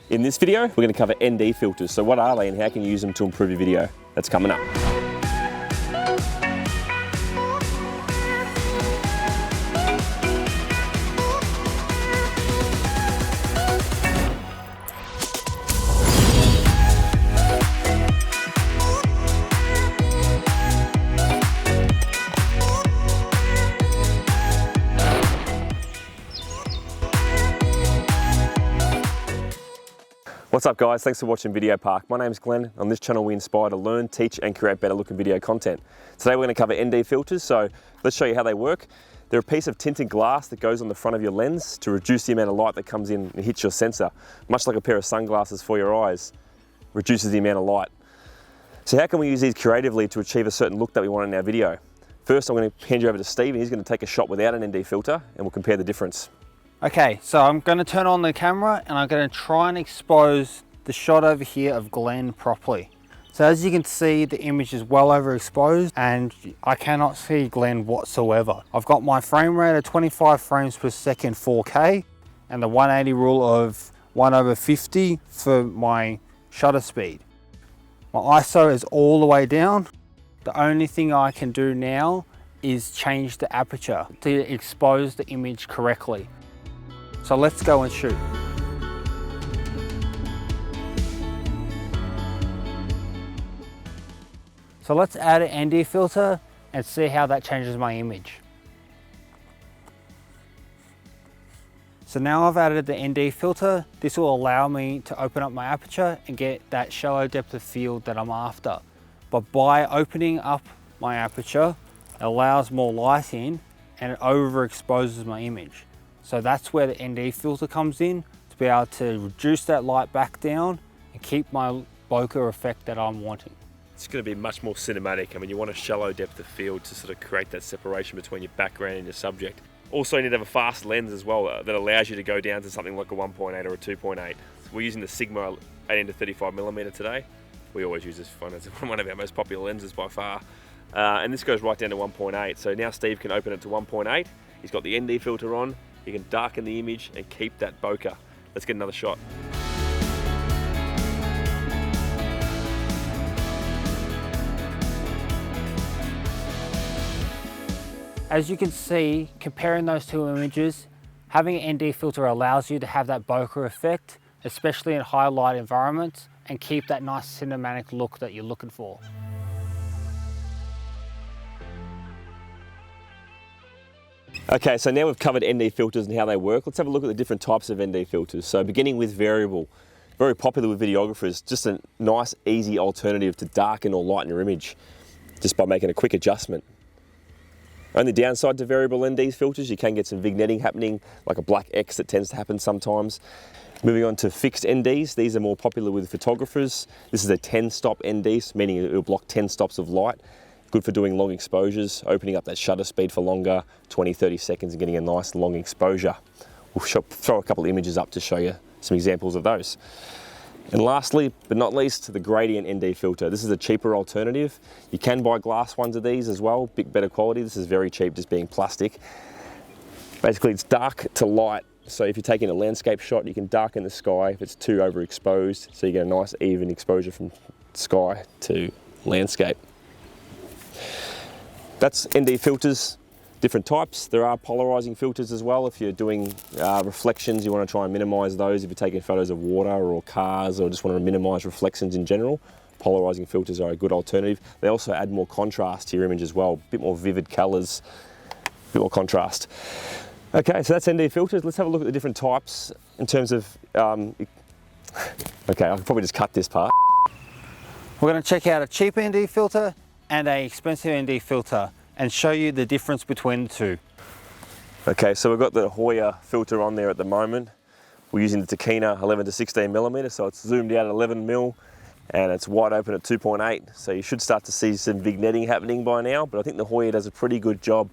In this video, we're going to cover ND filters. So what are they and how can you use them to improve your video? That's coming up. What's up guys, thanks for watching Video Park. My name's Glenn. On this channel we inspire to learn, teach and create better looking video content. Today we're going to cover ND filters, so let's show you how they work. They're a piece of tinted glass that goes on the front of your lens to reduce the amount of light that comes in and hits your sensor. Much like a pair of sunglasses for your eyes, reduces the amount of light. So how can we use these creatively to achieve a certain look that we want in our video? First I'm going to hand you over to Steve and he's going to take a shot without an ND filter and we'll compare the difference. Okay, so I'm going to turn on the camera and I'm going to try and expose the shot over here of Glenn properly. So as you can see, the image is well overexposed and I cannot see Glenn whatsoever. I've got my frame rate at 25 frames per second 4K and the 180 rule of 1/50 for my shutter speed. My ISO is all the way down. The only thing I can do now is change the aperture to expose the image correctly. So let's go and shoot. So let's add an ND filter and see how that changes my image. So now I've added the ND filter. This will allow me to open up my aperture and get that shallow depth of field that I'm after. But by opening up my aperture, it allows more light in and it overexposes my image. So that's where the ND filter comes in, to be able to reduce that light back down and keep my bokeh effect that I'm wanting. It's going to be much more cinematic. I mean, you want a shallow depth of field to sort of create that separation between your background and your subject. Also, you need to have a fast lens as well that allows you to go down to something like a 1.8 or a 2.8. We're using the Sigma 18-35mm today. We always use this one as one of our most popular lenses by far. And this goes right down to 1.8. So now Steve can open it to 1.8. He's got the ND filter on. You can darken the image and keep that bokeh. Let's get another shot. As you can see, comparing those two images, having an ND filter allows you to have that bokeh effect, especially in high light environments, and keep that nice cinematic look that you're looking for. Okay, so now we've covered ND filters and how they work. Let's have a look at the different types of ND filters. So beginning with variable, very popular with videographers, just a nice, easy alternative to darken or lighten your image, just by making a quick adjustment. Only downside to variable ND filters, you can get some vignetting happening, like a black X that tends to happen sometimes. Moving on to fixed NDs, these are more popular with photographers. This is a 10-stop ND, meaning it will block 10 stops of light. Good for doing long exposures, opening up that shutter speed for longer, 20-30 seconds and getting a nice long exposure. We'll throw a couple of images up to show you some examples of those. And lastly, but not least, the gradient ND filter. This is a cheaper alternative. You can buy glass ones of these as well, bit better quality. This is very cheap, just being plastic. Basically, it's dark to light. So if you're taking a landscape shot, you can darken the sky if it's too overexposed. So you get a nice even exposure from sky to landscape. That's ND filters, different types. There are polarizing filters as well. If you're doing reflections, you want to try and minimize those. If you're taking photos of water or cars or just want to minimize reflections in general, polarizing filters are a good alternative. They also add more contrast to your image as well, a bit more vivid colors, a bit more contrast. Okay, so that's ND filters. Let's have a look at the different types in terms of, okay, I can probably just cut this part. We're going to check out a cheap ND filter and a expensive ND filter and show you the difference between the two. Okay, so we've got the HOYA filter on there at the moment. We're using the Takina 11-16mm, so it's zoomed out at 11mm and it's wide open at 2.8. So you should start to see some vignetting happening by now, but I think the HOYA does a pretty good job.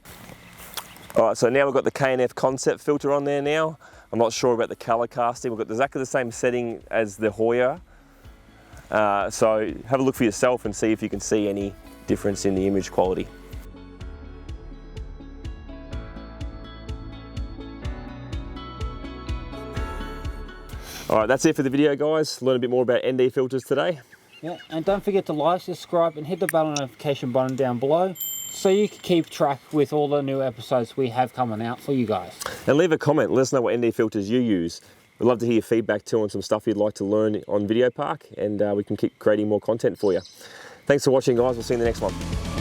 All right, so now we've got the K&F concept filter on there now. I'm not sure about the color casting. We've got exactly the same setting as the HOYA. So have a look for yourself and see if you can see any difference in the image quality. All right, that's it for the video, guys. Learn a bit more about ND filters today. Yeah, and don't forget to like, subscribe, and hit the bell notification button down below so you can keep track with all the new episodes we have coming out for you guys. And leave a comment. Let us know what ND filters you use. We'd love to hear your feedback too on some stuff you'd like to learn on Video Park, and we can keep creating more content for you. Thanks for watching, guys. We'll see you in the next one.